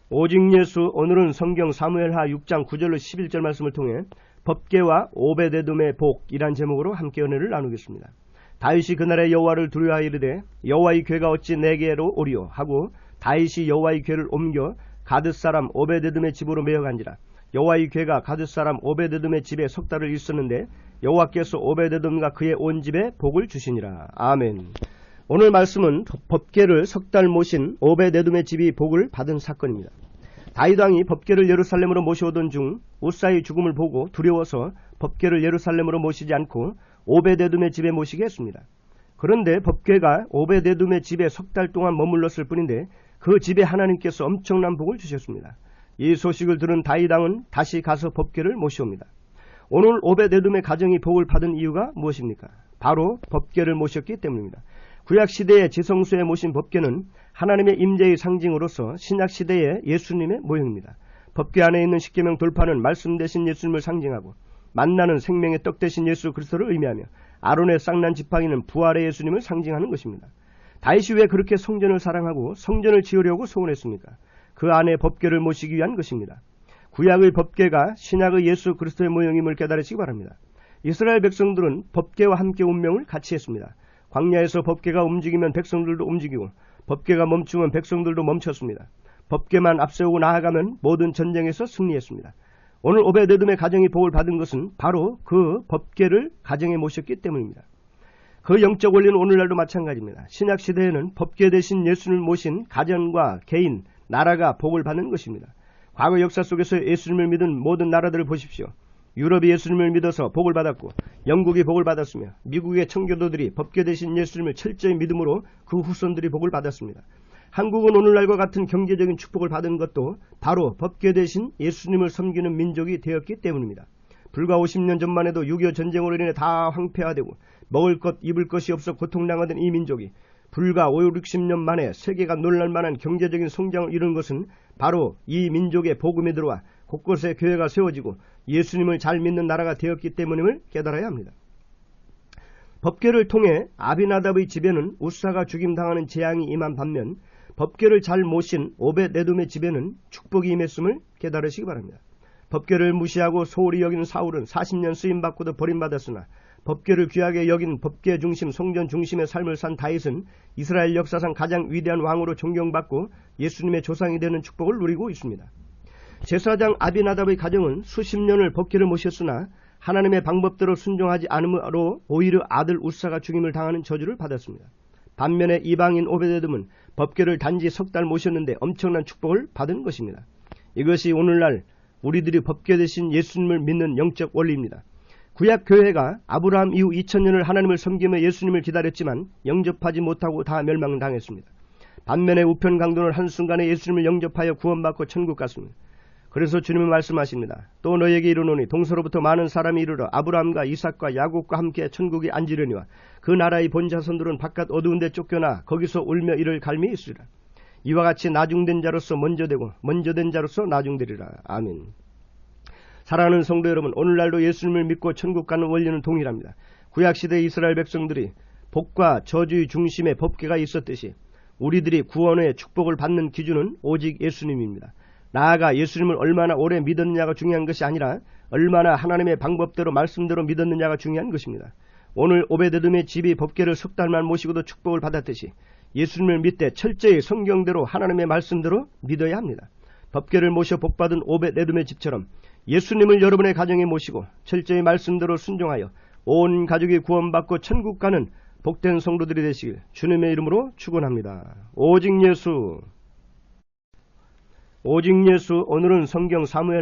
오직 예수. 오늘은 성경 사무엘하 6장 9절로 11절 말씀을 통해 법궤와 오베데돔의 복이란 제목으로 함께 은혜를 나누겠습니다. 다윗이 그날에 여호와를 두려워하여 이르되 여호와의 궤가 어찌 내게로 오리요 하고 다윗이 여호와의 궤를 옮겨 가드 사람 오베데돔의 집으로 메어간지라. 여호와의 궤가 가드 사람 오베데돔의 집에 석 달을 있었는데 여호와께서 오베데돔과 그의 온 집에 복을 주시니라. 아멘. 오늘 말씀은 법궤를 석 달 모신 오베데돔의 집이 복을 받은 사건입니다. 다윗 왕이 법궤를 예루살렘으로 모셔오던 중 우사의 죽음을 보고 두려워서 법궤를 예루살렘으로 모시지 않고 오베데돔의 집에 모시게 했습니다. 그런데 법궤가 오베데돔의 집에 석 달 동안 머물렀을 뿐인데 그 집에 하나님께서 엄청난 복을 주셨습니다. 이 소식을 들은 다윗 왕은 다시 가서 법궤를 모시옵니다. 오늘 오베데돔의 가정이 복을 받은 이유가 무엇입니까? 바로 법궤를 모셨기 때문입니다. 구약시대의 지성소에 모신 법궤는 하나님의 임재의 상징으로서 신약시대의 예수님의 모형입니다. 법궤 안에 있는 십계명 돌파는 말씀 대신 예수님을 상징하고 만나는 생명의 떡 대신 예수 그리스도를 의미하며 아론의 쌍난 지팡이는 부활의 예수님을 상징하는 것입니다. 다윗이 왜 그렇게 성전을 사랑하고 성전을 지으려고 소원했습니까? 그 안에 법궤를 모시기 위한 것입니다. 구약의 법궤가 신약의 예수 그리스도의 모형임을 깨달으시기 바랍니다. 이스라엘 백성들은 법궤와 함께 운명을 같이 했습니다. 광야에서 법궤가 움직이면 백성들도 움직이고 법궤가 멈추면 백성들도 멈췄습니다. 법궤만 앞세우고 나아가면 모든 전쟁에서 승리했습니다. 오늘 오베데돔의 가정이 복을 받은 것은 바로 그 법궤를 가정에 모셨기 때문입니다. 그 영적 원리는 오늘날도 마찬가지입니다. 신약시대에는 법궤 대신 예수님을 모신 가정과 개인, 나라가 복을 받는 것입니다. 과거 역사 속에서 예수님을 믿은 모든 나라들을 보십시오. 유럽이 예수님을 믿어서 복을 받았고 영국이 복을 받았으며 미국의 청교도들이 법궤 대신 예수님을 철저히 믿음으로 그 후손들이 복을 받았습니다. 한국은 오늘날과 같은 경제적인 축복을 받은 것도 바로 법궤 대신 예수님을 섬기는 민족이 되었기 때문입니다. 불과 50년 전만 해도 6.25 전쟁으로 인해 다 황폐화되고 먹을 것 입을 것이 없어 고통당하던 이 민족이 불과 5, 60년 만에 세계가 놀랄만한 경제적인 성장을 이룬 것은 바로 이 민족의 복음이 들어와 곳곳에 교회가 세워지고 예수님을 잘 믿는 나라가 되었기 때문임을 깨달아야 합니다. 법궤를 통해 아비나답의 집에는 우사가 죽임당하는 재앙이 임한 반면 법궤를 잘 모신 오베데돔의 집에는 축복이 임했음을 깨달으시기 바랍니다. 법궤를 무시하고 소홀히 여기는 사울은 40년 쓰임받고도 버림받았으나 법궤를 귀하게 여긴 법궤 중심 성전 중심의 삶을 산 다윗은 이스라엘 역사상 가장 위대한 왕으로 존경받고 예수님의 조상이 되는 축복을 누리고 있습니다. 제사장 아비나답의 가정은 수십 년을 법궤를 모셨으나 하나님의 방법대로 순종하지 않음으로 오히려 아들 우사가 죽임을 당하는 저주를 받았습니다. 반면에 이방인 오베데돔은 법궤를 단지 석 달 모셨는데 엄청난 축복을 받은 것입니다. 이것이 오늘날 우리들이 법궤 대신 예수님을 믿는 영적 원리입니다. 구약 교회가 아브라함 이후 2000년을 하나님을 섬기며 예수님을 기다렸지만 영접하지 못하고 다 멸망당했습니다. 반면에 우편 강도는 한순간에 예수님을 영접하여 구원받고 천국 갔습니다. 그래서 주님은 말씀하십니다. 또 너에게 이르노니 동서로부터 많은 사람이 이르러 아브라함과 이삭과 야곱과 함께 천국에 앉으려니와 그 나라의 본자손들은 바깥 어두운 데 쫓겨나 거기서 울며 이를 갈미 있으리라. 이와 같이 나중된 자로서 먼저 되고 먼저 된 자로서 나중되리라. 아멘. 사랑하는 성도 여러분, 오늘날도 예수님을 믿고 천국 가는 원리는 동일합니다. 구약시대 이스라엘 백성들이 복과 저주의 중심에 법궤가 있었듯이 우리들이 구원의 축복을 받는 기준은 오직 예수님입니다. 나아가 예수님을 얼마나 오래 믿었느냐가 중요한 것이 아니라 얼마나 하나님의 방법대로 말씀대로 믿었느냐가 중요한 것입니다. 오늘 오베데돔의 집이 법궤를 석 달만 모시고도 축복을 받았듯이 예수님을 믿되 철저히 성경대로 하나님의 말씀대로 믿어야 합니다. 법궤를 모셔 복받은 오베데돔의 집처럼 예수님을 여러분의 가정에 모시고 철저히 말씀대로 순종하여 온 가족이 구원받고 천국 가는 복된 성도들이 되시길 주님의 이름으로 축원합니다. 오직 예수. 오직 예수. 오늘은 성경 사무엘